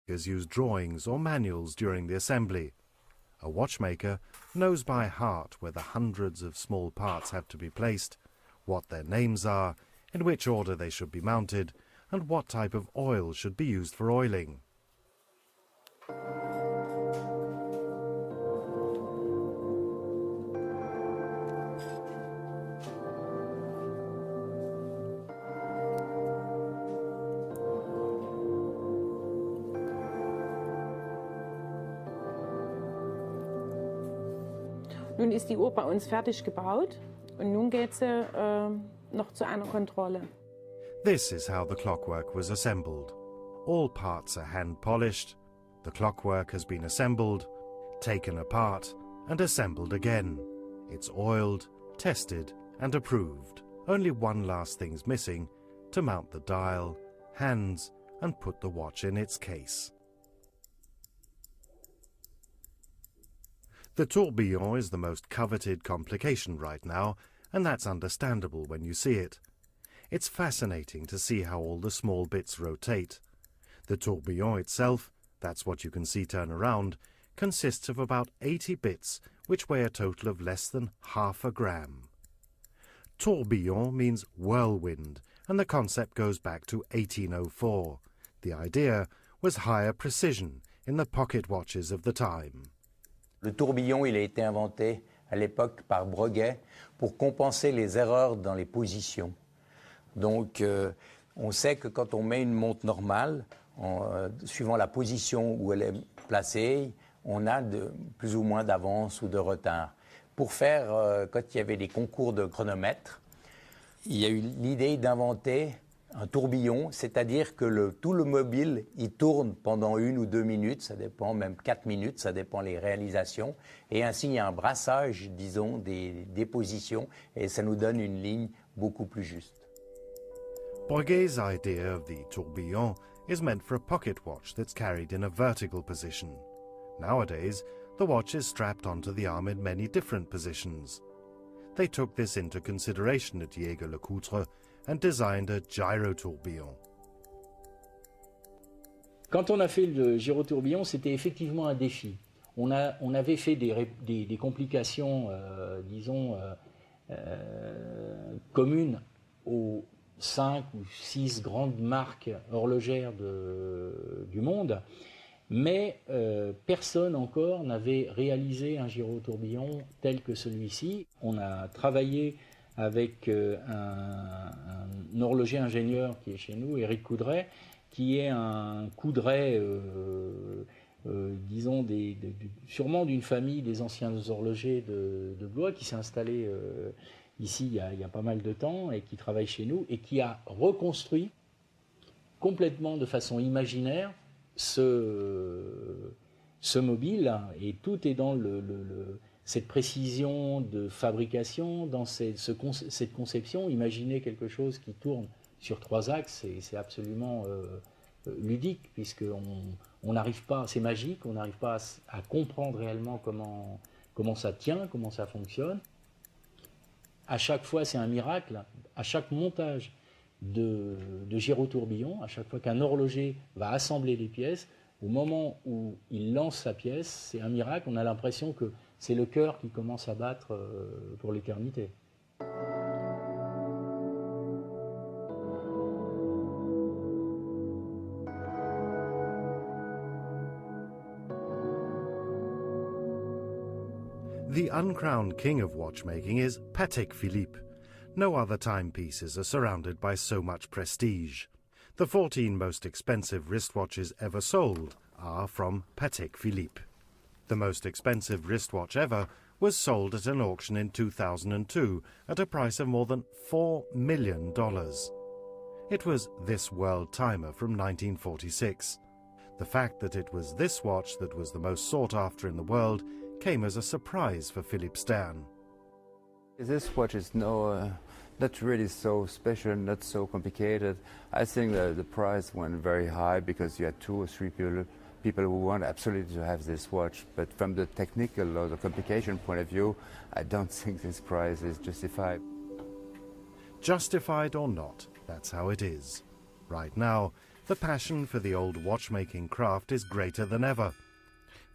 use drawings or manuals during the assembly. A watchmaker knows by heart where the hundreds of small parts have to be placed, what their names are, in which order they should be mounted, and what type of oil should be used for oiling. Nun ist die Uhr bei uns fertig gebaut und nun geht sie noch zu einer Kontrolle. This is how the clockwork was assembled. All parts are hand-polished. The clockwork has been assembled, taken apart, and assembled again. It's oiled, tested, and approved. Only one last thing's missing: to mount the dial, hands, and put the watch in its case. The tourbillon is the most coveted complication right now, and that's understandable when you see it. It's fascinating to see how all the small bits rotate. The tourbillon itself, that's what you can see turn around, consists of about 80 bits, which weigh a total of less than half a gram. Tourbillon means whirlwind, and the concept goes back to 1804. The idea was higher precision in the pocket watches of the time. Le tourbillon, il a été inventé à l'époque par Breguet pour compenser les erreurs dans les positions. Donc, on sait que quand on met une montre normale, suivant la position où elle est placée, on a plus ou moins d'avance ou de retard. Pour faire, quand il y avait des concours de chronomètre, il y a eu l'idée d'inventer un tourbillon, c'est-à-dire que tout le mobile, il tourne pendant 1 ou 2 minutes, ça dépend, même 4 minutes, ça dépend les réalisations, et ainsi il y a un brassage, disons, des positions, et ça nous donne une ligne beaucoup plus juste. Breguet's idea of the tourbillon is meant for a pocket watch that's carried in a vertical position. Nowadays, the watch is strapped onto the arm in many different positions. They took this into consideration at Jaeger-LeCoultre and designed a gyro-tourbillon. Quand on a fait le gyro-tourbillon, c'était effectivement un défi. On avait fait des complications, disons, communes aux 5 ou 6 grandes marques horlogères du monde, mais personne encore n'avait réalisé un gyro-tourbillon tel que celui-ci. On a travaillé avec un horloger ingénieur qui est chez nous, Éric Coudray, qui est un Coudray, disons, sûrement d'une famille des anciens horlogers de Blois, qui s'est installé ici il y a pas mal de temps et qui travaille chez nous et qui a reconstruit complètement de façon imaginaire ce mobile, et tout est dans cette précision de fabrication, dans cette conception. Imaginez quelque chose qui tourne sur 3 axes, c'est absolument ludique, puisqu'on n'arrive pas, c'est magique, on n'arrive pas à comprendre réellement comment ça tient, comment ça fonctionne. À chaque fois, c'est un miracle. À chaque montage de gyro-tourbillon, à chaque fois qu'un horloger va assembler les pièces, au moment où il lance sa pièce, c'est un miracle. On a l'impression que c'est le cœur qui commence à battre pour l'éternité. The uncrowned king of watchmaking is Patek Philippe. No other timepieces are surrounded by so much prestige. The 14 most expensive wristwatches ever sold are from Patek Philippe. The most expensive wristwatch ever was sold at an auction in 2002 at a price of more than $4 million. It was this world timer from 1946. The fact that it was this watch that was the most sought after in the world came as a surprise for Philippe Stern. This watch is not really so special, not so complicated. I think that the price went very high because you had 2 or 3 people who want absolutely to have this watch. But from the technical or the complication point of view, I don't think this price is justified. Justified or not, that's how it is. Right now, The passion for the old watchmaking craft is greater than ever.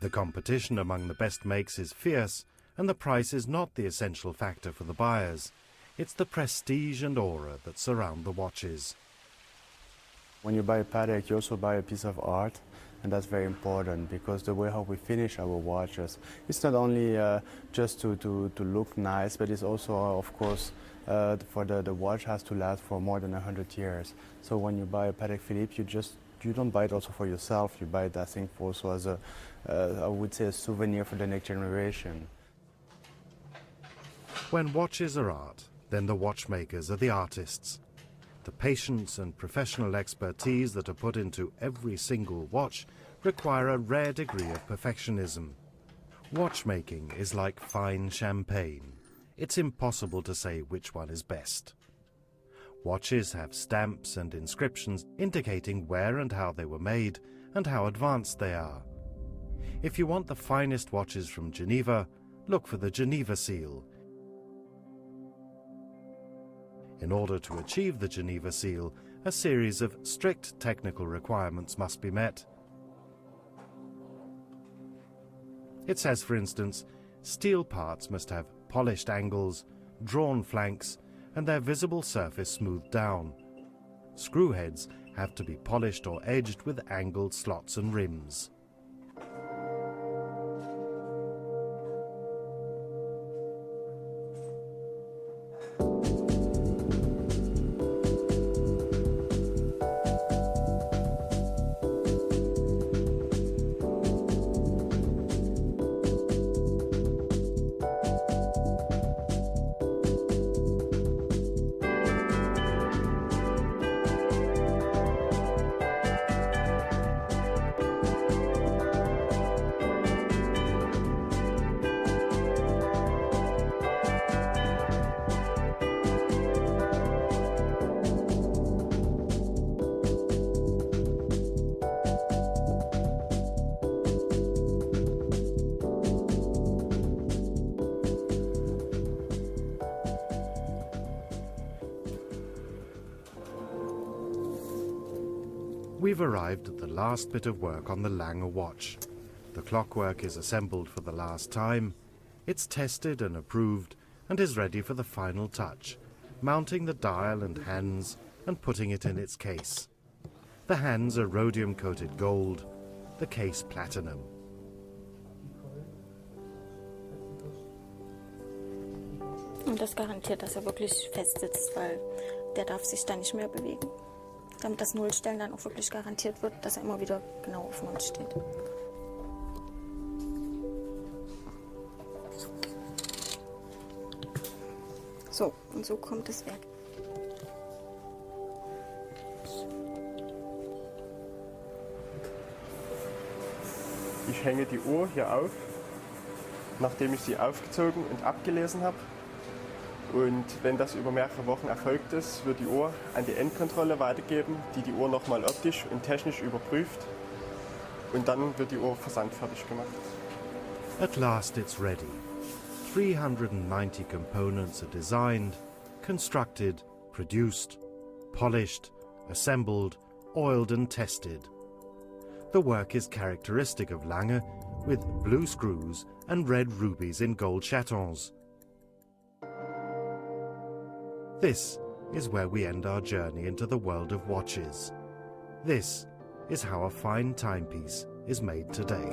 The competition among the best makes is fierce, and the price is not the essential factor for the buyers. It's the prestige and aura that surround the watches. When you buy a Patek, you also buy a piece of art, and that's very important because the way how we finish our watches, it's not only just to look nice, but it's also, of course, for the watch has to last for more than 100 years. So when you buy a Patek Philippe, you don't buy it also for yourself. You buy it, I think, also as a, I would say, a souvenir for the next generation. When watches are art, then the watchmakers are the artists. The patience and professional expertise that are put into every single watch require a rare degree of perfectionism. Watchmaking is like fine champagne. It's impossible to say which one is best. Watches have stamps and inscriptions indicating where and how they were made and how advanced they are. If you want the finest watches from Geneva, look for the Geneva seal. In order to achieve the Geneva seal, a series of strict technical requirements must be met. It says, for instance, steel parts must have polished angles, drawn flanks, and their visible surface smoothed down. Screw heads have to be polished or edged with angled slots and rims. We've arrived at the last bit of work on the Lange watch. The clockwork is assembled for the last time. It's tested and approved and is ready for the final touch, mounting the dial and hands and putting it in its case. The hands are rhodium-coated gold, the case platinum. Und das garantiert, dass er wirklich fest sitzt, weil der darf sich dann nicht mehr bewegen. Damit das Nullstellen dann auch wirklich garantiert wird, dass er immer wieder genau auf 0 steht. So, und so kommt es weg. Ich hänge die Uhr hier auf, nachdem ich sie aufgezogen und abgelesen habe. Und wenn das über mehrere Wochen erfolgt ist, wird die Uhr an die Endkontrolle weitergeben, die die Uhr nochmal optisch und technisch überprüft. Und dann wird die Uhr versandfertig gemacht. At last it's ready. 390 components are designed, constructed, produced, polished, assembled, oiled and tested. The work is characteristic of Lange, with blue screws and red rubies in gold chatons. This is where we end our journey into the world of watches. This is how a fine timepiece is made today.